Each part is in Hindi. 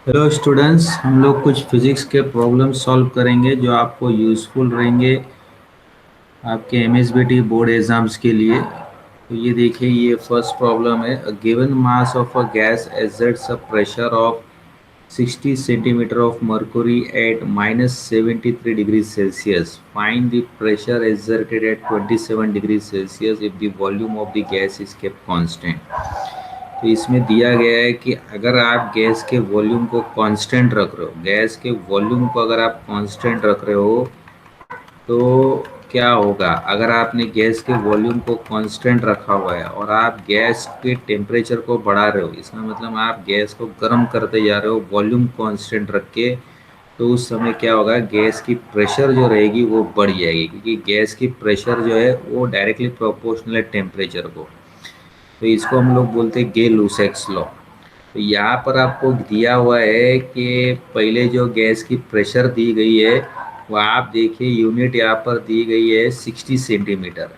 हेलो स्टूडेंट्स, हम लोग कुछ फिजिक्स के प्रॉब्लम सॉल्व करेंगे जो आपको यूज़फुल रहेंगे आपके एमएसबीटी बोर्ड एग्जाम्स के लिए। तो ये देखिए, ये फर्स्ट प्रॉब्लम है। A given mass of a gas exerts a pressure of 60 centimeter of mercury at -73 degrees Celsius. Find the pressure exerted at 27 degrees Celsius if the volume of the gas is kept constant. तो इसमें दिया गया है कि अगर आप गैस के वॉल्यूम को कांस्टेंट रख रहे हो, गैस के वॉल्यूम को अगर आप कांस्टेंट रख रहे हो तो क्या होगा। अगर आपने गैस के वॉल्यूम को कांस्टेंट रखा हुआ है और आप गैस के टेम्परेचर को बढ़ा रहे हो, इसका मतलब आप गैस को गर्म करते जा रहे हो वॉल्यूम कांस्टेंट रख के, तो उस समय क्या होगा, गैस की प्रेशर जो रहेगी वो बढ़ जाएगी, क्योंकि गैस की प्रेशर जो है वो डायरेक्टली प्रोपोर्शनल है टेम्परेचर को। तो इसको हम लोग बोलते हैं गे लूसेक्स लॉ। तो यहाँ पर आपको दिया हुआ है कि पहले जो गैस की प्रेशर दी गई है वो आप देखिए, यूनिट यहाँ पर दी गई है 60 सेंटीमीटर,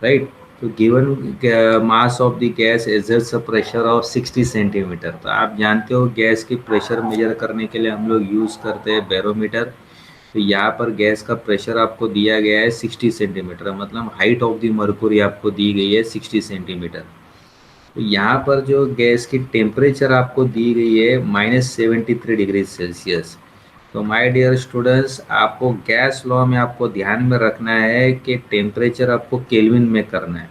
राइट। तो given mass of the gas exerts a pressure of 60 centimetre. तो आप जानते हो गैस की प्रेशर मेजर करने के लिए हम लोग यूज़ करते हैं बैरोमीटर। तो यहाँ पर गैस का प्रेशर आपको दिया गया है 60 सेंटीमीटर, मतलब हाइट ऑफ द मर्कुरी आपको दी गई है 60 सेंटीमीटर। तो यहाँ पर जो गैस की टेम्परेचर आपको दी गई है -73 डिग्री सेल्सियस। तो माय डियर स्टूडेंट्स, आपको गैस लॉ में आपको ध्यान में रखना है कि टेम्परेचर आपको केल्विन में करना है।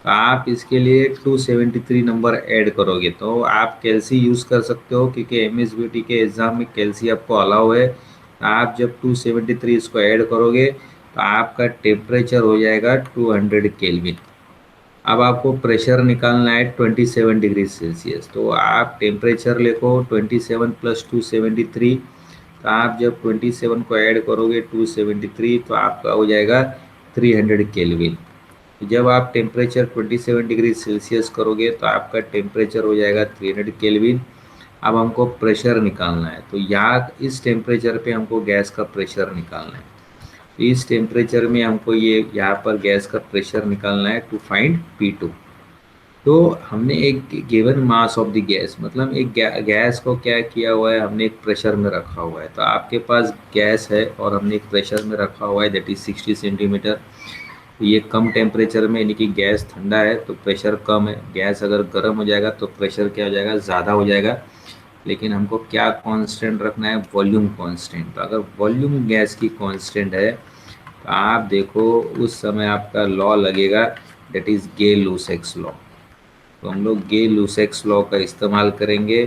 तो आप इसके लिए 273 नंबर ऐड करोगे तो आप कैल्सी यूज़ कर सकते हो, क्योंकि एमएसबीटी के एग्ज़ाम में कैल्सी आपको अलाउ है। आप जब 273 इसको ऐड करोगे तो आपका टेम्परेचर हो जाएगा 200 केल्विन। अब आपको प्रेशर निकालना है 27 डिग्री सेल्सियस। तो आप टेम्परेचर लिखो 27 + 273। तो आप जब 27 को ऐड करोगे 273 तो आपका हो जाएगा 300 केल्विन। जब आप टेम्परेचर 27 डिग्री सेल्सियस करोगे तो आपका टेम्परेचर हो जाएगा 300 केल्विन। अब हमको प्रेशर निकालना है, तो यहाँ इस टेम्परेचर पे हमको गैस का प्रेशर निकालना है। इस टेम्परेचर में हमको ये यहाँ पर गैस का प्रेशर निकालना है टू फाइंड P2। तो हमने एक given mass of the gas, मतलब एक गैस को क्या किया हुआ है, हमने एक प्रेशर में रखा हुआ है। तो आपके पास गैस है और हमने एक प्रेशर में रखा हुआ है, दैट इज 60 सेंटीमीटर। ये कम टेम्परेचर में, यानी कि गैस ठंडा है तो प्रेशर कम है, गैस अगर गर्म हो जाएगा तो प्रेशर क्या हो जाएगा, ज़्यादा हो जाएगा। लेकिन हमको क्या कांस्टेंट रखना है, वॉल्यूम कांस्टेंट। तो अगर वॉल्यूम गैस की कांस्टेंट है तो आप देखो उस समय आपका लॉ लगेगा, दैट इज़ गे लूसेक्स लॉ। तो हम लोग गे लूसेक्स लॉ का इस्तेमाल करेंगे।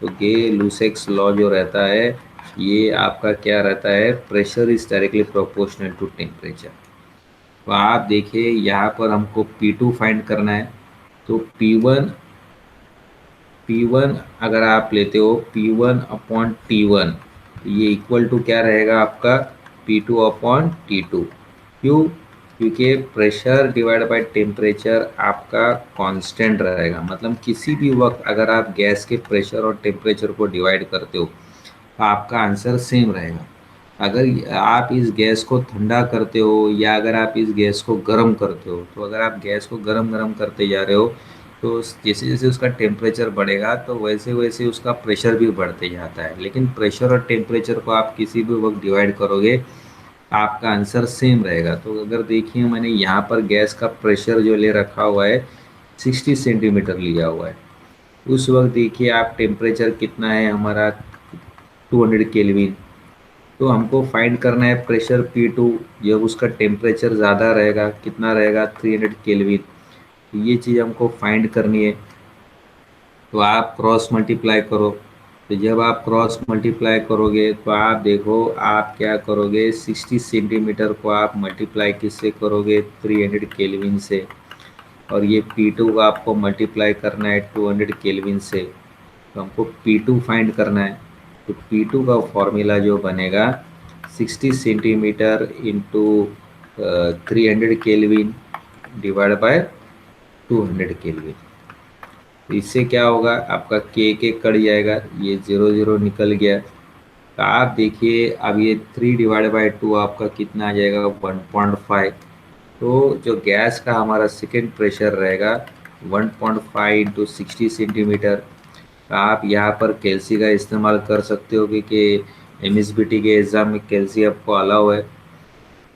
तो गे लूसेक्स लॉ जो रहता है, ये आपका क्या रहता है, pressure is directly proportional to temperature. तो आप देखिए यहाँ पर हमको P2 फाइंड करना है। तो P1 अगर आप लेते हो P1/T1, ये इक्वल टू क्या रहेगा आपका, P2/T2। क्यों? क्योंकि प्रेशर डिवाइड बाय टेम्परेचर आपका कांस्टेंट रहेगा, मतलब किसी भी वक्त अगर आप गैस के प्रेशर और टेम्परेचर को डिवाइड करते हो तो आपका आंसर सेम रहेगा। अगर आप इस गैस को ठंडा करते हो या अगर आप इस गैस को गर्म करते हो, तो अगर आप गैस को गर्म गर्म करते जा रहे हो तो जैसे जैसे उसका टेम्परेचर बढ़ेगा तो वैसे वैसे उसका प्रेशर भी बढ़ते जाता है। लेकिन प्रेशर और टेम्परेचर को आप किसी भी वक्त डिवाइड करोगे आपका आंसर सेम रहेगा। तो अगर देखिए, मैंने यहाँ पर गैस का प्रेशर जो ले रखा हुआ है 60 सेंटीमीटर लिया हुआ है। उस वक्त देखिए आप टेम्परेचर कितना है हमारा, 200 केल्विन। तो हमको फाइंड करना है प्रेशर P2 जब उसका टेम्परेचर ज़्यादा रहेगा, कितना रहेगा, 300 केल्विन। तो ये चीज़ हमको फाइंड करनी है। तो आप क्रॉस मल्टीप्लाई करो। तो जब आप क्रॉस मल्टीप्लाई करोगे तो आप देखो आप क्या करोगे, 60 सेंटीमीटर को आप मल्टीप्लाई किससे करोगे, 300 केल्विन से। और ये P2 को आपको मल्टीप्लाई करना है 200 केल्विन से। तो हमको P2 फाइंड करना है। तो P2 का फॉर्मूला जो बनेगा 60 centimetre into 300 kelvin divide by 200 kelvin. तो इससे क्या होगा, आपका के कट जाएगा, ये 0 0 निकल गया। तो आप देखिए अब ये 3/2 आपका कितना आ जाएगा, 1.5। तो जो गैस का हमारा सेकेंड प्रेशर रहेगा 1.5 इंटू 60 सेंटीमीटर। आप यहाँ पर कैल्सी का इस्तेमाल कर सकते हो क्योंकि एमएसबीटी के एग्ज़ाम में कैल्सी आपको अलाउ है।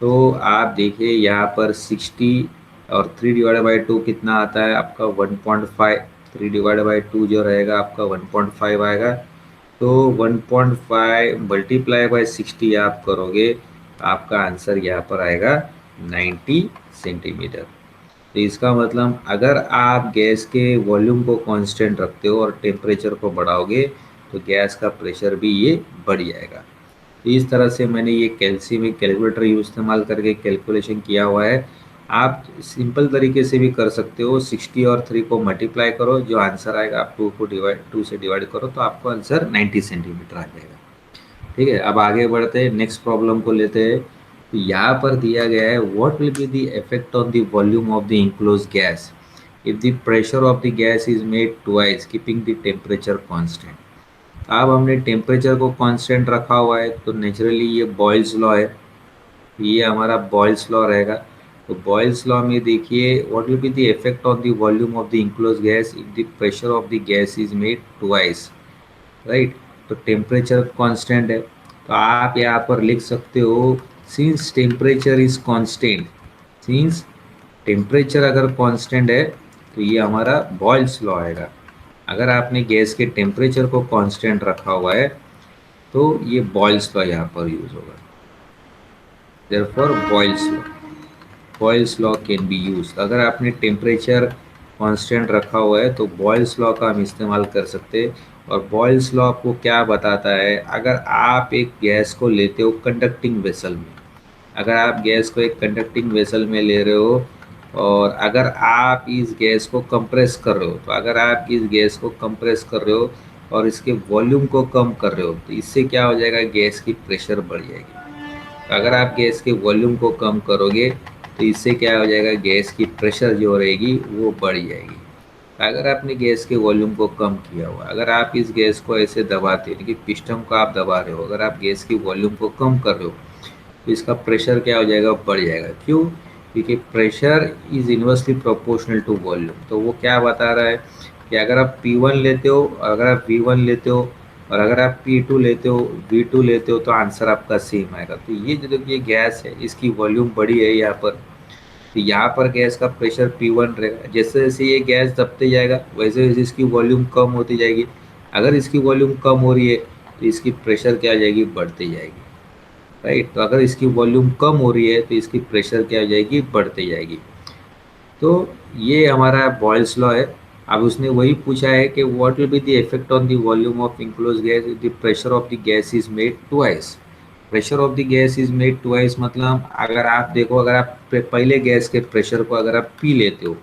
तो आप देखिए यहाँ पर 60 और 3/2 कितना आता है आपका 1.5। 3/2 जो रहेगा आपका 1.5 आएगा। तो 1.5 मल्टीप्लाई बाय 60 आप करोगे तो आपका आंसर यहाँ पर आएगा 90 सेंटीमीटर। तो इसका मतलब अगर आप गैस के वॉल्यूम को कांस्टेंट रखते हो और टेम्परेचर को बढ़ाओगे तो गैस का प्रेशर भी ये बढ़ जाएगा। तो इस तरह से मैंने ये कैल्सी में कैलकुलेटर यूज इस्तेमाल करके कैलकुलेशन किया हुआ है। आप सिंपल तरीके से भी कर सकते हो। 60 और 3 को मल्टीप्लाई करो, जो आंसर आएगा आप 2 से डिवाइड करो तो आपको आंसर 90 सेंटीमीटर आ जाएगा। ठीक है, अब आगे बढ़ते हैं, नेक्स्ट प्रॉब्लम को लेते हैं। तो यहाँ पर दिया गया है what will be the effect on the volume of the enclose gas if the pressure of the gas is made twice keeping the temperature constant. अब हमने टेम्परेचर को कांस्टेंट रखा हुआ है तो नेचुरली ये बॉयल्स लॉ है, ये हमारा बॉयल्स लॉ रहेगा। तो बॉयल्स लॉ में देखिए what will be the effect on the volume of the enclose gas if the pressure of the gas is made twice, right. तो टेम्परेचर कांस्टेंट है तो आप यहाँ पर लिख सकते हो since temperature is constant, since temperature अगर कांस्टेंट है तो ये हमारा बॉयल्स लॉ आएगा। अगर आपने गैस के टेम्परेचर को कांस्टेंट रखा हुआ है तो ये बॉयल्स लॉ यहाँ पर यूज होगा। Therefore Boyle's law can be use. अगर आपने टेम्परेचर कांस्टेंट रखा हुआ है तो बॉयल्स लॉ का हम इस्तेमाल कर सकते हैं। और बॉयल्स लॉ आपको क्या बताता है, अगर आप एक गैस को लेते हो कंडक्टिंग वेसल में, अगर आप गैस को एक कंडक्टिंग वेसल में ले रहे हो और अगर आप इस गैस को कंप्रेस कर रहे हो, तो अगर आप इस गैस को कंप्रेस कर रहे हो और इसके वॉल्यूम को कम कर रहे हो तो इससे क्या हो जाएगा, गैस की प्रेशर बढ़ जाएगी। तो अगर आप गैस के वॉल्यूम को कम करोगे तो इससे क्या हो जाएगा, गैस की प्रेशर जो रहेगी वो बढ़ जाएगी। अगर आपने गैस के वॉल्यूम को कम किया हुआ, अगर आप इस गैस को ऐसे दबाते हो कि पिस्टन को आप दबा रहे हो, अगर आप गैस की वॉल्यूम को कम कर रहे हो तो इसका प्रेशर क्या हो जाएगा, बढ़ जाएगा। क्यों, क्योंकि pressure is inversely proportional to volume. तो वो क्या बता रहा है कि अगर आप P1 लेते हो, अगर आप V1 लेते हो और अगर आप P2 लेते हो, V2 लेते हो तो आंसर आपका सेम आएगा। तो ये जो ये गैस है इसकी वॉल्यूम बड़ी है यहाँ पर, तो यहाँ पर गैस का प्रेशर P1 रहेगा। जैसे जैसे ये गैस दबते जाएगा वैसे वैसे इसकी वॉल्यूम कम होती जाएगी। अगर इसकी वॉल्यूम कम हो रही है तो इसकी प्रेशर क्या आ जाएगी, बढ़ती जाएगी, राइट। तो अगर इसकी वॉल्यूम कम हो रही है तो इसकी प्रेशर क्या हो जाएगी, बढ़ती जाएगी। तो ये हमारा बॉयल्स लॉ है। अब उसने वही पूछा है कि what will be the effect on the volume of enclose gas if the pressure of the gas is made twice. Pressure of the gas is made twice मतलब अगर आप देखो, अगर आप पहले गैस के प्रेशर को अगर आप पी लेते हो,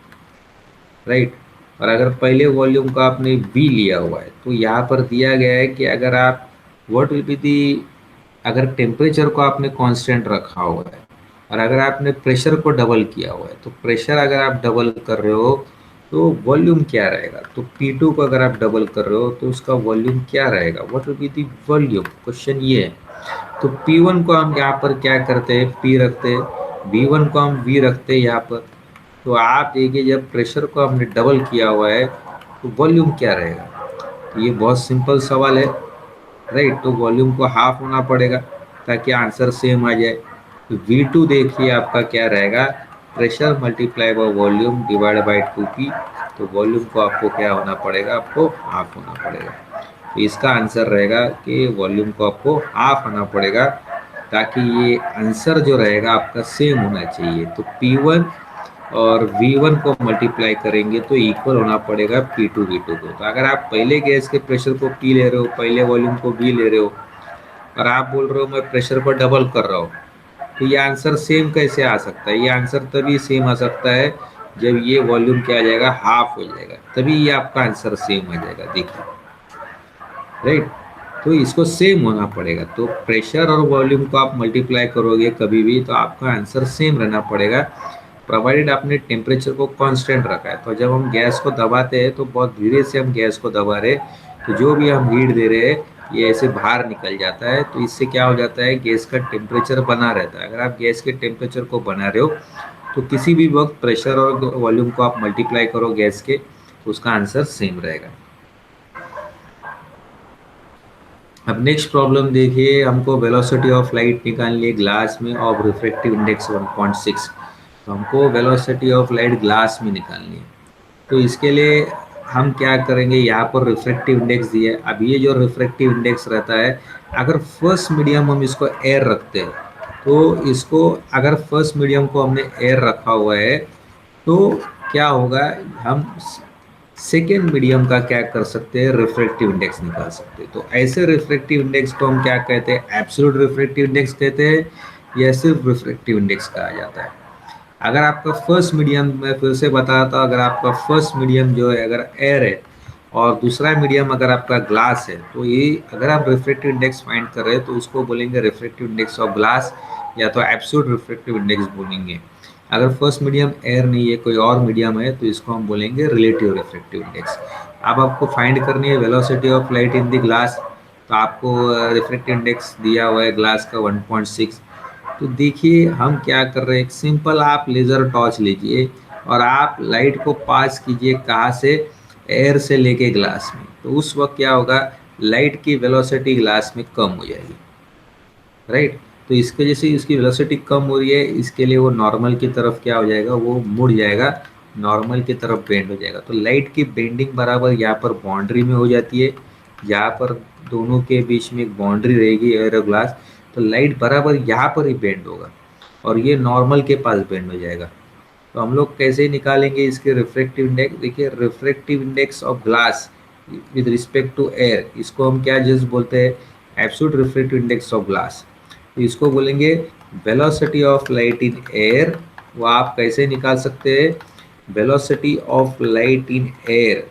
राइट, और अगर पहले वॉल्यूम का आपने V लिया हुआ है तो यहाँ पर दिया गया है कि अगर आप व्हाट विल बी दी, अगर टेम्परेचर को आपने कांस्टेंट रखा हुआ है और अगर आपने प्रेशर को डबल किया हुआ है तो प्रेशर अगर आप डबल कर रहे हो तो वॉल्यूम क्या रहेगा। तो P2 को अगर आप डबल कर रहे हो तो उसका वॉल्यूम क्या रहेगा, what will be the volume, question ये है। तो P1 को हम यहाँ पर क्या करते हैं, P रखते हैं, V1 को हम V रखते हैं यहाँ पर। तो आप देखिए जब प्रेशर को हमने डबल किया हुआ है तो वॉल्यूम क्या रहेगा। तो ये बहुत सिंपल सवाल है, राइट। तो वॉल्यूम को हाफ होना पड़ेगा ताकि आंसर सेम आ जाए। तो V2 देखिए आपका क्या रहेगा, pressure multiply by volume divide by 2P। तो वॉल्यूम को आपको क्या होना पड़ेगा, आपको हाफ होना पड़ेगा। तो इसका आंसर रहेगा कि वॉल्यूम को आपको हाफ होना पड़ेगा ताकि ये आंसर जो रहेगा आपका सेम होना चाहिए। तो P1 और V1 को मल्टीप्लाई करेंगे तो इक्वल होना पड़ेगा P2 V2 को। तो अगर आप पहले गैस के प्रेशर को P ले रहे हो, पहले वॉल्यूम को V ले रहे हो और आप बोल रहे हो मैं प्रेशर को डबल कर रहा हूँ, तो ये आंसर सेम कैसे आ सकता है। ये आंसर तभी सेम आ सकता है जब ये वॉल्यूम क्या आ जाएगा, हाफ हो जाएगा, तभी ये आपका आंसर सेम आ जाएगा। देखिए, राइट। तो इसको सेम होना पड़ेगा। तो प्रेशर और वॉल्यूम को आप मल्टीप्लाई करोगे कभी भी तो आपका आंसर सेम रहना पड़ेगा, प्रोवाइडेड आपने टेम्परेचर को कांस्टेंट रखा है। तो जब हम गैस को दबाते हैं तो बहुत धीरे से हम गैस को दबा रहे हैं, तो जो भी हम हीट दे रहे हैं ये ऐसे बाहर निकल जाता है। तो इससे क्या हो जाता है, गैस का टेम्परेचर बना रहता है। अगर आप गैस के टेम्परेचर को बना रहे हो तो किसी भी वक्त प्रेशर और वॉल्यूम को आप मल्टीप्लाई करो गैस के तो उसका आंसर सेम रहेगा। अब नेक्स्ट प्रॉब्लम देखिए, हमको वेलोसिटी ऑफ लाइट निकालनी है ग्लास में ऑफ रिफ्रैक्टिव इंडेक्स 1.6। तो हमको वेलोसिटी ऑफ लाइट ग्लास में निकालनी है। तो इसके लिए हम क्या करेंगे, यहाँ पर रिफ्रैक्टिव इंडेक्स दिया है। अब ये जो रिफ्रैक्टिव इंडेक्स रहता है, अगर फर्स्ट मीडियम हम इसको एयर रखते हैं, तो इसको अगर फर्स्ट मीडियम को हमने एयर रखा हुआ है, तो क्या होगा, हम सेकेंड मीडियम का क्या कर सकते हैं, रिफ्रैक्टिव इंडेक्स निकाल सकते हैं। तो ऐसे रिफ्रैक्टिव इंडेक्स को हम क्या कहते हैं, एब्सोल्यूट रिफ्रैक्टिव इंडेक्स कहते हैं, या सिर्फ रिफ्रैक्टिव इंडेक्स कहा जाता है। अगर आपका फर्स्ट मीडियम, मैं फिर से बताता हूँ, अगर आपका फर्स्ट मीडियम जो है अगर एयर है और दूसरा मीडियम अगर आपका ग्लास है, तो ये अगर आप रिफ्रैक्टिव इंडेक्स फाइंड कर रहे हैं तो उसको बोलेंगे रिफ्रैक्टिव इंडेक्स ऑफ ग्लास, या तो एब्सोल्यूट रिफ्रैक्टिव इंडेक्स बोलेंगे। अगर फर्स्ट मीडियम एयर नहीं है, कोई और मीडियम है, तो इसको हम बोलेंगे रिलेटिव रिफ्रैक्टिव इंडेक्स। अब आपको फाइंड करनी है velocity of light in the glass. तो आपको रिफ्रैक्टिव इंडेक्स दिया हुआ है ग्लास का 1.6। तो देखिए हम क्या कर रहे हैं, एक सिंपल आप लेज़र टॉर्च लीजिए और आप लाइट को पास कीजिए, कहाँ से, एयर से लेके ग्लास में। तो उस वक्त क्या होगा, लाइट की वेलोसिटी ग्लास में कम हो जाएगी, राइट। तो इसके वजह से इसकी वेलोसिटी कम हो रही है, इसके लिए वो नॉर्मल की तरफ क्या हो जाएगा, वो मुड़ जाएगा, नॉर्मल की तरफ बेंड हो जाएगा। तो लाइट की बेंडिंग बराबर यहाँ पर बाउंड्री में हो जाती है, यहाँ पर दोनों के बीच में एक बाउंड्री रहेगी एयर और ग्लास। तो लाइट बराबर यहाँ पर ही बेंड होगा और ये नॉर्मल के पास बेंड हो जाएगा। तो हम लोग कैसे निकालेंगे इसके रिफ्रैक्टिव इंडेक्स, देखिए refractive index of glass with respect to air, इसको हम क्या जस्ट बोलते हैं, absolute refractive index of glass. तो इसको बोलेंगे velocity of light in air. वो आप कैसे निकाल सकते हैं, velocity of light in air,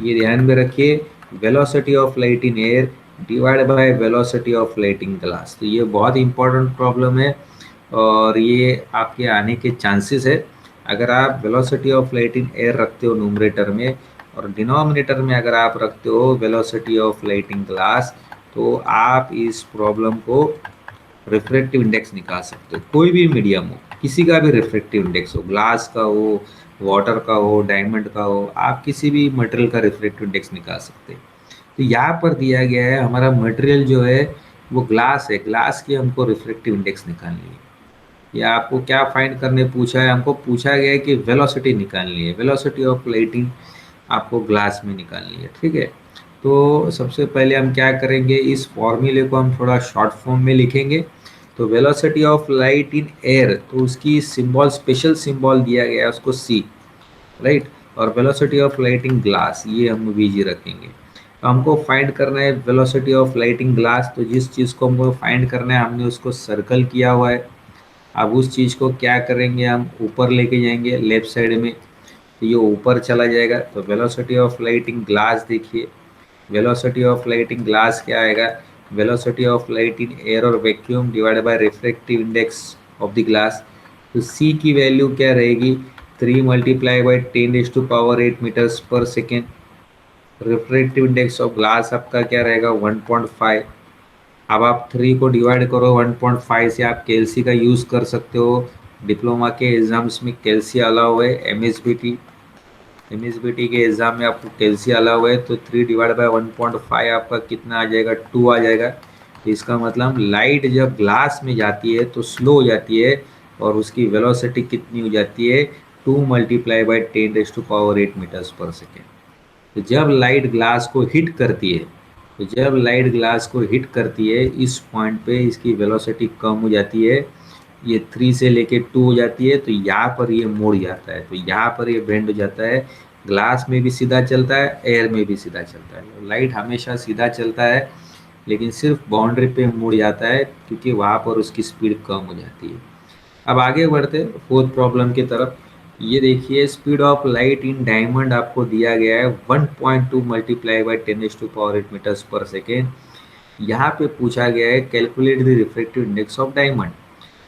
ये ध्यान में रखिए, velocity of light in air divide by velocity of light in glass. तो ये बहुत इंपॉर्टेंट प्रॉब्लम है और ये आपके आने के चांसेस है। अगर आप velocity of light in air रखते हो न्यूमरेटर में और डिनोमिनेटर में अगर आप रखते हो velocity of light in glass, तो आप इस प्रॉब्लम को रिफ्रैक्टिव इंडेक्स निकाल सकते हो। कोई भी मीडियम हो, किसी का भी रिफ्रैक्टिव इंडेक्स हो, ग्लास का हो, वाटर का हो, डायमंड का हो, आप किसी भी मटेरियल का रिफ्रैक्टिव इंडेक्स निकाल सकते हैं। तो यहाँ पर दिया गया है हमारा मटेरियल जो है वो ग्लास है, ग्लास की हमको रिफ्रैक्टिव इंडेक्स निकालनी है। या आपको क्या फाइंड करने पूछा है, हमको पूछा गया है कि वेलोसिटी निकालनी है, वेलोसिटी ऑफ लाइटिंग आपको ग्लास में निकालनी है, ठीक है। तो सबसे पहले हम क्या करेंगे, इस फॉर्मूले को हम थोड़ा शॉर्ट फॉर्म में लिखेंगे। तो velocity of light in air, तो उसकी सिंबल, स्पेशल सिंबल दिया गया है उसको सी, राइट। और velocity of light in glass, ये हम वीजी रखेंगे। तो हमको फाइंड करना है velocity of light in glass. तो जिस चीज़ को हमको फाइंड करना है हमने उसको सर्कल किया हुआ है। अब उस चीज़ को क्या करेंगे, हम ऊपर लेके जाएंगे लेफ्ट साइड में, तो ये ऊपर चला जाएगा। तो velocity of light in glass देखिए, velocity of light in glass क्या आएगा, velocity of light in air और vacuum divided by refractive index of the glass. तो सी की वैल्यू क्या रहेगी, 3 multiply by 10⁸ metres per second. Refractive index of glass आपका क्या रहेगा, 1.5। अब आप 3 को डिवाइड करो 1.5 से, आप कैलसी का यूज़ कर सकते हो। डिप्लोमा के एग्ज़ाम्स में कैलसी अलाउ है, एमएसबीटी के एग्ज़ाम में आपको कैलसी अलाउ है। तो 3 डिवाइड बाय 1.5 आपका कितना आ जाएगा, 2 आ जाएगा। तो इसका मतलब लाइट जब ग्लास में जाती है तो स्लो हो जाती है और उसकी वेलोसिटी कितनी हो जाती है, 2 multiply by 10⁸ metres per second. तो जब लाइट ग्लास को हिट करती है, तो जब लाइट ग्लास को हिट करती है इस पॉइंट पे इसकी वेलोसिटी कम हो जाती है, ये 3 से लेके 2 हो जाती है। तो यहाँ पर ये मुड़ जाता है, तो यहाँ पर ये बेंड हो जाता है। ग्लास में भी सीधा चलता है, एयर में भी सीधा चलता है। लाइट हमेशा सीधा चलता है लेकिन सिर्फ बाउंड्री पे मुड़ जाता है क्योंकि वहाँ पर उसकी स्पीड कम हो जाती है। अब आगे बढ़ते फोर्थ प्रॉब्लम की तरफ। ये देखिए speed of light in diamond आपको दिया गया है 1.2 multiply by 10⁸ metres per second. यहाँ पे पूछा गया है calculate the refractive index of diamond.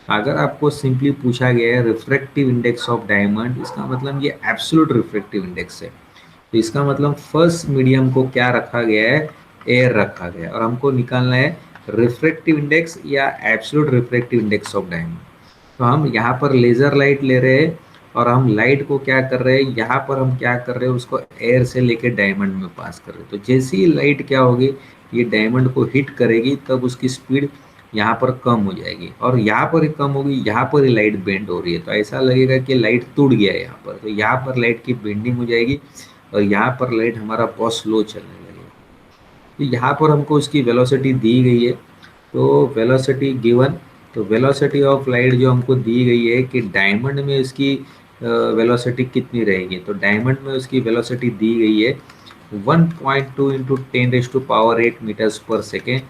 अगर आपको सिंपली पूछा गया है रिफ्रैक्टिव इंडेक्स ऑफ डायमंड, इसका मतलब ये एब्सोल्यूट रिफ्रैक्टिव इंडेक्स है। तो इसका मतलब फर्स्ट मीडियम को क्या रखा गया है, एयर रखा गया है और हमको निकालना है रिफ्रैक्टिव इंडेक्स या absolute refractive index of diamond. तो हम यहाँ पर लेज़र लाइट ले रहे हैं और हम लाइट को क्या कर रहे हैं, यहाँ पर हम क्या कर रहे हैं, उसको एयर से लेके डायमंड में पास कर रहे हैं। तो जैसे ही लाइट क्या होगी, ये डायमंड को हिट करेगी तब उसकी स्पीड यहाँ पर कम हो जाएगी, और यहाँ पर ही कम होगी, यहाँ पर ही लाइट बेंड हो रही है तो ऐसा लगेगा कि लाइट टूट गया है यहाँ पर, तो यहाँ पर लाइट की बेंडिंग हो जाएगी और यहाँ पर लाइट हमारा बहुत स्लो चलने लगेगा। तो यहाँ पर हमको उसकी वेलोसिटी दी गई है, तो वेलोसिटी गिवन, तो वेलोसिटी ऑफ लाइट जो हमको दी गई है कि डायमंड में इसकी वेलोसिटी कितनी रहेगी, तो डायमंड में उसकी वेलोसिटी दी गई है 1.2 इंटू 10⁻⁸ मीटर्स पर सेकेंड।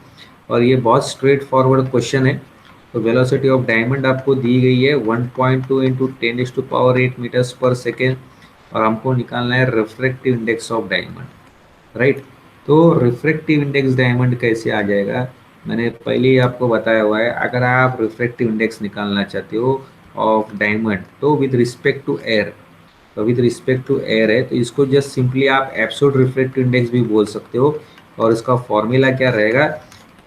और ये बहुत स्ट्रेट फॉरवर्ड क्वेश्चन है। तो वेलोसिटी ऑफ डायमंड आपको दी गई है 1.2 इंटू 10⁸ मीटर्स पर सेकेंड, और हमको निकालना है refractive index of diamond, right. तो रिफ्रैक्टिव इंडेक्स डायमंड कैसे आ जाएगा, मैंने पहले ही आपको बताया हुआ है। अगर आप रिफ्रैक्टिव इंडेक्स निकालना चाहते हो ऑफ डायमंड तो विद रिस्पेक्ट टू एयर, तो विद रिस्पेक्ट टू एयर है तो इसको जस्ट सिंपली आप एब्सोल्यूट रिफ्रैक्टिव इंडेक्स भी बोल सकते हो। और इसका फॉर्मूला क्या रहेगा,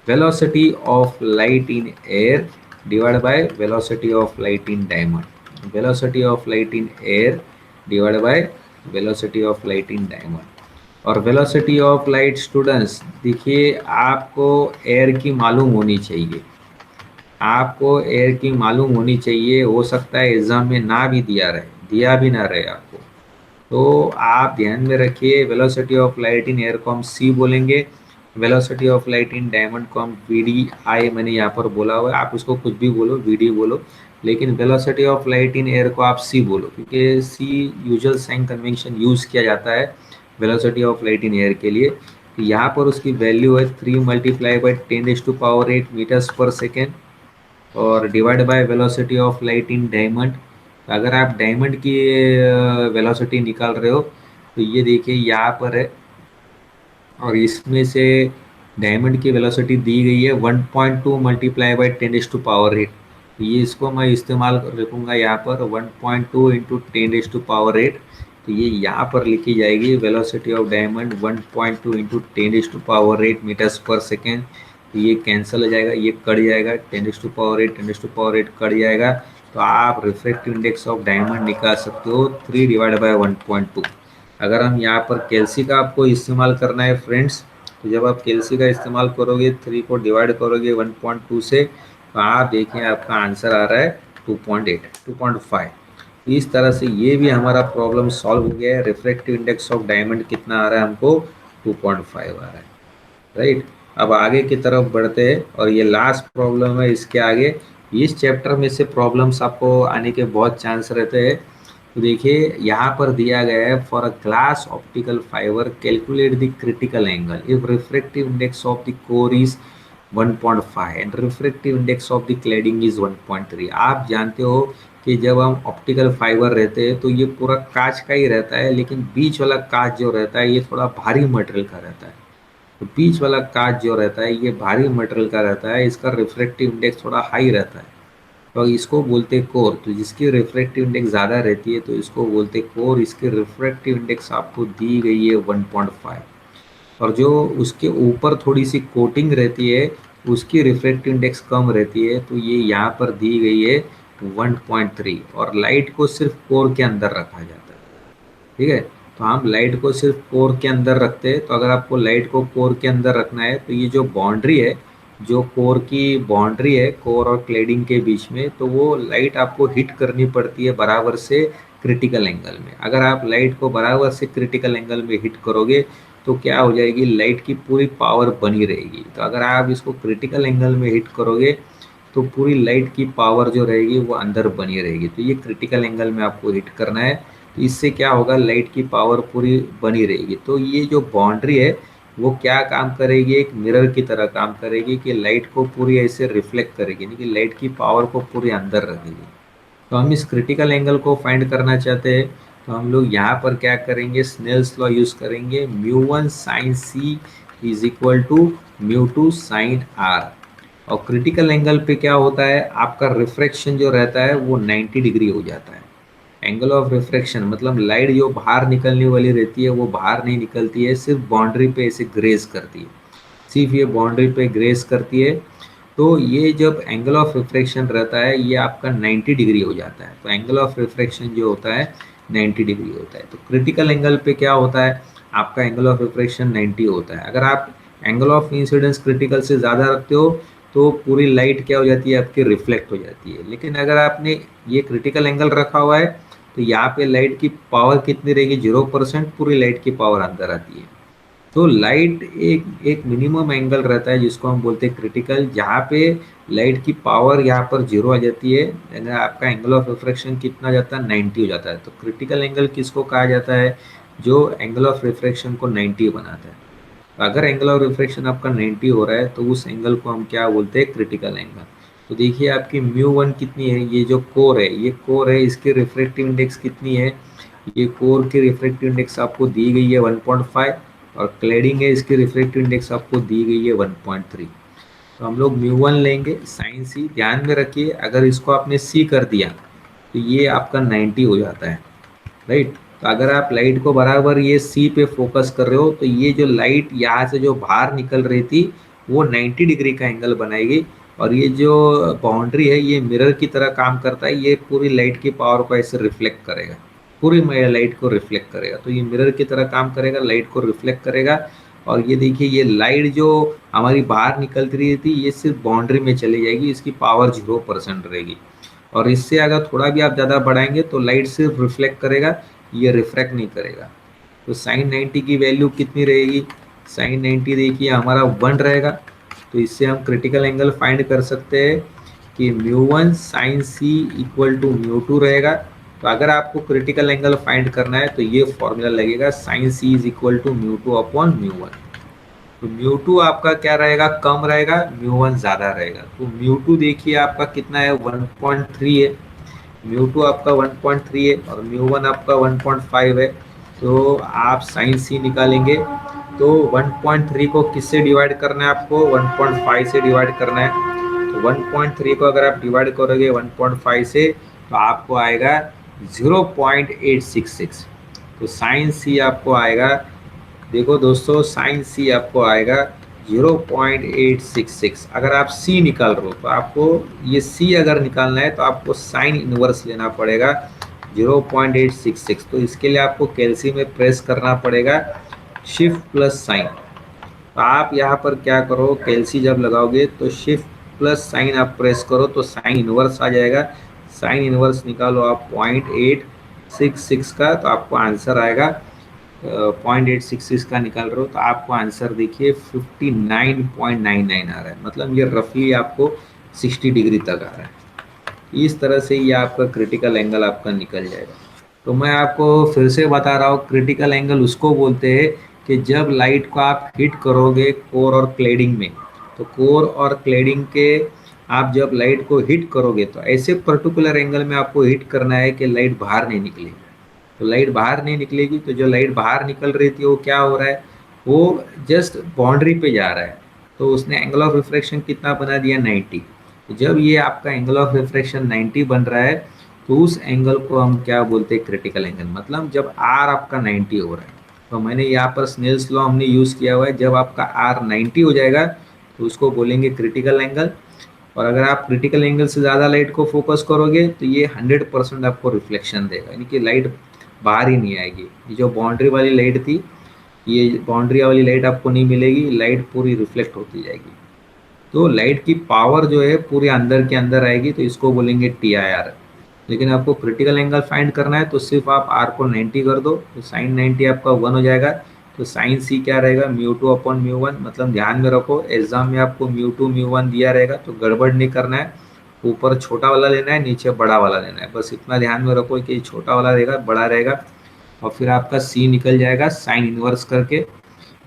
velocity of light in air divide by velocity of light in diamond, velocity of light in air divide by velocity of light in diamond. और वेलोसिटी ऑफ लाइट स्टूडेंट्स देखिए, आपको एयर की मालूम होनी चाहिए, आपको एयर की मालूम होनी चाहिए। हो सकता है एग्जाम में ना भी दिया भी ना रहे आपको, तो आप ध्यान में रखिए velocity of light in air को हम सी बोलेंगे, velocity of light in diamond को हम वी डी आई, मैंने यहाँ पर बोला हुआ है, आप उसको कुछ भी बोलो, वी डी बोलो, लेकिन velocity of light in air को आप सी बोलो, क्योंकि सी यूजुअल साइन कन्वेंशन यूज़ किया जाता है velocity of light in air के लिए। तो यहाँ पर उसकी वैल्यू है 3 multiply by 10⁸ metres per second और divide by velocity of light in diamond. अगर आप डायमंड की वेलोसिटी निकाल रहे हो तो ये देखिए यहाँ पर है, और इसमें से डायमंड की वेलोसिटी दी गई है 1.2 मल्टीप्लाई बाई 10⁸। तो ये इसको मैं इस्तेमाल रखूँगा यहाँ पर 1.2 इंटू 10⁸। तो ये यहाँ पर लिखी जाएगी velocity of diamond 1.2 into 10⁸ metres per second. तो ये कैंसिल हो जाएगा, ये कट जाएगा, 10⁸ कट जाएगा, तो आप रिफ्रैक्टिव इंडेक्स ऑफ डायमंड निकाल सकते हो 3 डिवाइड बाय 1.2। अगर हम यहाँ पर कैल्सी का आपको इस्तेमाल करना है फ्रेंड्स, तो जब आप कैल्सी का इस्तेमाल करोगे 3 को डिवाइड करोगे 1.2 से, तो आप देखिए आपका आंसर आ रहा है 2.8 2.5। इस तरह से ये भी हमारा प्रॉब्लम सॉल्व हो गया है। रिफ्रैक्टिव इंडेक्स ऑफ डायमंड कितना आ रहा है हमको, 2.5 आ रहा है, राइट। अब आगे की तरफ बढ़ते हैं, और ये लास्ट प्रॉब्लम है इसके आगे। इस चैप्टर में से प्रॉब्लम्स आपको आने के बहुत चांस रहते हैं। तो देखिए यहाँ पर दिया गया है, for a glass optical fibre calculate the critical angle if refractive index of the core is 1.5 and refractive index of the cladding is 1.3। आप जानते हो कि जब हम ऑप्टिकल फाइबर रहते हैं तो ये पूरा कांच का ही रहता है, लेकिन बीच वाला कांच जो रहता है ये थोड़ा भारी मटेरियल का रहता है। तो बीच वाला कांच जो रहता है ये भारी मटेरियल का रहता है, इसका रिफ्रैक्टिव इंडेक्स थोड़ा हाई रहता है, तो इसको बोलते कोर। तो जिसकी रिफ्रैक्टिव इंडेक्स ज़्यादा रहती है तो इसको बोलते कोर। इसकी रिफ्रैक्टिव इंडेक्स आपको दी गई है 1.5, और जो उसके ऊपर थोड़ी सी कोटिंग रहती है उसकी रिफ्रैक्टिव इंडेक्स कम रहती है, तो ये यहाँ पर दी गई है 1.3। और लाइट को सिर्फ कोर के अंदर रखा जाता है, ठीक है। तो हम लाइट को सिर्फ कोर के अंदर रखते हैं। तो अगर आपको लाइट को कोर के अंदर रखना है तो ये जो बाउंड्री है, जो कोर की बाउंड्री है कोर और क्लैडिंग के बीच में, तो वो लाइट आपको हिट करनी पड़ती है बराबर से क्रिटिकल एंगल में। अगर आप लाइट को बराबर से क्रिटिकल एंगल में हिट करोगे तो क्या हो जाएगी, लाइट की पूरी पावर बनी रहेगी। तो अगर आप इसको क्रिटिकल एंगल में हिट करोगे तो पूरी लाइट की पावर जो रहेगी वो अंदर बनी रहेगी। तो ये क्रिटिकल एंगल में आपको हिट करना है, तो इससे क्या होगा, लाइट की पावर पूरी बनी रहेगी। तो ये जो बाउंड्री है वो क्या काम करेगी, एक मिरर की तरह काम करेगी कि लाइट को पूरी ऐसे रिफ्लेक्ट करेगी, यानी कि लाइट की पावर को पूरी अंदर रखेगी। तो हम इस क्रिटिकल एंगल को फाइंड करना चाहते हैं, तो हम लोग यहाँ पर क्या करेंगे, स्नेल्स लॉ यूज़ करेंगे। μ1 sin c is equal to μ2 sin r। और क्रिटिकल एंगल पे क्या होता है, आपका रिफ्रैक्शन जो रहता है वो 90 डिग्री हो जाता है। एंगल ऑफ रिफ्रैक्शन मतलब लाइट जो बाहर निकलने वाली रहती है वो बाहर नहीं निकलती है, सिर्फ बाउंड्री पे ऐसे ग्रेस करती है, सिर्फ ये बाउंड्री पे ग्रेस करती है। तो ये जब एंगल ऑफ रिफ्रैक्शन रहता है ये आपका 90 डिग्री हो जाता है। तो एंगल ऑफ रिफ्रैक्शन जो होता है 90 डिग्री होता है। तो क्रिटिकल एंगल पे क्या होता है, आपका एंगल ऑफ रिफ्रैक्शन 90 होता है। अगर आप एंगल ऑफ इंसिडेंस क्रिटिकल से ज़्यादा रखते हो तो पूरी लाइट क्या हो जाती है आपकी, रिफ्लेक्ट हो जाती है। लेकिन अगर आपने ये क्रिटिकल एंगल रखा हुआ है तो यहाँ पे लाइट की पावर कितनी रहेगी, 0%, पूरी लाइट की पावर अंदर आती है। तो लाइट एक एक मिनिमम एंगल रहता है जिसको हम बोलते हैं क्रिटिकल, जहाँ पे लाइट की पावर यहाँ पर जीरो आ जाती है। अगर आपका एंगल ऑफ रिफ्रैक्शन कितना जाता है, 90 हो जाता है। तो क्रिटिकल एंगल किसको कहा जाता है, जो एंगल ऑफ रिफ्रैक्शन को 90 बनाता है। तो अगर एंगल ऑफ रिफ्रैक्शन आपका 90 हो रहा है तो उस एंगल को हम क्या बोलते हैं, क्रिटिकल एंगल। तो देखिए आपकी म्यू वन कितनी है, ये जो कोर है, ये कोर है, इसकी रिफ्रैक्टिव इंडेक्स कितनी है, ये कोर की रिफ्रैक्टिव इंडेक्स आपको दी गई है 1.5, और क्लैडिंग है, इसकी रिफ्रैक्टिव इंडेक्स आपको दी गई है 1.3। तो हम लोग म्यू वन लेंगे साइन सी। ध्यान में रखिए अगर इसको आपने सी कर दिया तो ये आपका 90 हो जाता है, राइट। तो अगर आप लाइट को बराबर ये सी पे फोकस कर रहे हो तो ये जो लाइट यहाँ से जो बाहर निकल रही थी वो 90 डिग्री का एंगल बनाएगी, और ये जो बाउंड्री है ये मिरर की तरह काम करता है, ये पूरी लाइट की पावर को ऐसे रिफ्लेक्ट करेगा, पूरी लाइट को रिफ्लेक्ट करेगा। तो ये मिरर की तरह काम करेगा, लाइट को रिफ्लेक्ट करेगा। और ये देखिए ये लाइट जो हमारी बाहर निकलती रही थी ये सिर्फ बाउंड्री में चली जाएगी, इसकी पावर 0% रहेगी। और इससे अगर थोड़ा भी आप ज़्यादा बढ़ाएंगे तो लाइट सिर्फ रिफ्लेक्ट करेगा, ये रिफ्रैक्ट नहीं करेगा। तो साइन 90 की वैल्यू कितनी रहेगी, साइन 90 देखिए हमारा 1 रहेगा। तो इससे हम क्रिटिकल एंगल फाइंड कर सकते हैं कि mu one sine C equal to mu two रहेगा। तो अगर आपको क्रिटिकल एंगल फाइंड करना है तो ये फॉर्मूला लगेगा, sine C is equal to mu two upon mu one. तो म्यू टू आपका क्या रहेगा, कम रहेगा, म्यू वन ज़्यादा रहेगा। तो म्यू टू देखिए आपका कितना है, 1.3 है। म्यू टू आपका 1.3 है और म्यू वन आपका 1.5 है। तो आप साइन सी निकालेंगे तो 1.3 को किससे डिवाइड करना है आपको, 1.5 से डिवाइड करना है। तो 1.3 को अगर आप डिवाइड करोगे 1.5 से तो आपको आएगा 0.866। तो साइन सी आपको आएगा, देखो दोस्तों साइन सी आपको आएगा 0.866। अगर आप सी निकाल रहे हो तो आपको ये सी अगर निकालना है तो आपको साइन इनवर्स लेना पड़ेगा 0.866। तो इसके लिए आपको कैल्सी में प्रेस करना पड़ेगा शिफ्ट प्लस साइन। तो आप यहाँ पर क्या करो, कैल्सी जब लगाओगे तो शिफ्ट प्लस साइन आप प्रेस करो तो साइन इनवर्स आ जाएगा। साइन इनवर्स निकालो आप 0.866 का, तो आपको आंसर आएगा 0.866 का निकाल रहे हो तो आपको आंसर देखिए 59.99 आ रहा है। मतलब ये रफली आपको 60 डिग्री तक आ रहा है। इस तरह से ये आपका क्रिटिकल एंगल आपका निकल जाएगा। तो मैं आपको फिर से बता रहा हूँ, क्रिटिकल एंगल उसको बोलते हैं कि जब लाइट को आप हिट करोगे कोर और क्लेडिंग में, तो कोर और क्लेडिंग के आप जब लाइट को हिट करोगे तो ऐसे पर्टिकुलर एंगल में आपको हिट करना है कि लाइट बाहर नहीं निकलेगी। तो लाइट बाहर नहीं निकलेगी तो जो लाइट बाहर निकल रही थी वो क्या हो रहा है, वो जस्ट बाउंड्री पे जा रहा है। तो उसने एंगल ऑफ रिफ्रैक्शन कितना बना दिया, 90। तो जब ये आपका एंगल ऑफ रिफ्रैक्शन 90 बन रहा है तो उस एंगल को हम क्या बोलते हैं, क्रिटिकल एंगल। मतलब जब आर आपका 90 हो रहा है, तो मैंने यहाँ पर स्नेल्स लॉ हमने यूज़ किया हुआ है, जब आपका आर 90 हो जाएगा तो उसको बोलेंगे क्रिटिकल एंगल। और अगर आप क्रिटिकल एंगल से ज़्यादा लाइट को फोकस करोगे तो ये 100% आपको रिफ्लेक्शन देगा, यानी कि लाइट बाहर ही नहीं आएगी। ये जो बाउंड्री वाली लाइट थी, ये बाउंड्री वाली लाइट आपको नहीं मिलेगी, लाइट पूरी रिफ्लेक्ट होती जाएगी। तो लाइट की पावर जो है पूरे अंदर के अंदर आएगी, तो इसको बोलेंगे TIR। लेकिन आपको क्रिटिकल एंगल फाइंड करना है तो सिर्फ आप आर को 90 कर दो, तो साइन 90 आपका 1 हो जाएगा। तो साइन सी क्या रहेगा, mu two upon mu one. मतलब ध्यान में रखो एग्जाम में आपको म्यू टू म्यू वन दिया रहेगा तो गड़बड़ नहीं करना है, ऊपर छोटा वाला लेना है, नीचे बड़ा वाला लेना है। बस इतना ध्यान में रखो कि छोटा वाला रहेगा, बड़ा रहेगा। और फिर आपका सी निकल जाएगा साइन इनवर्स करके।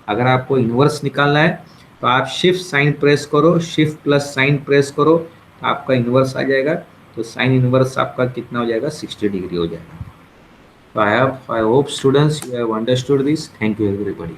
अगर आपको इनवर्स निकालना है तो आप शिफ्ट साइन प्रेस करो, शिफ्ट प्लस साइन प्रेस करो, तो आपका इनवर्स आ जाएगा। तो साइन इनवर्स आपका कितना हो जाएगा, 60 डिग्री हो जाएगा। तो I hope students you have understood this. Thank you everybody.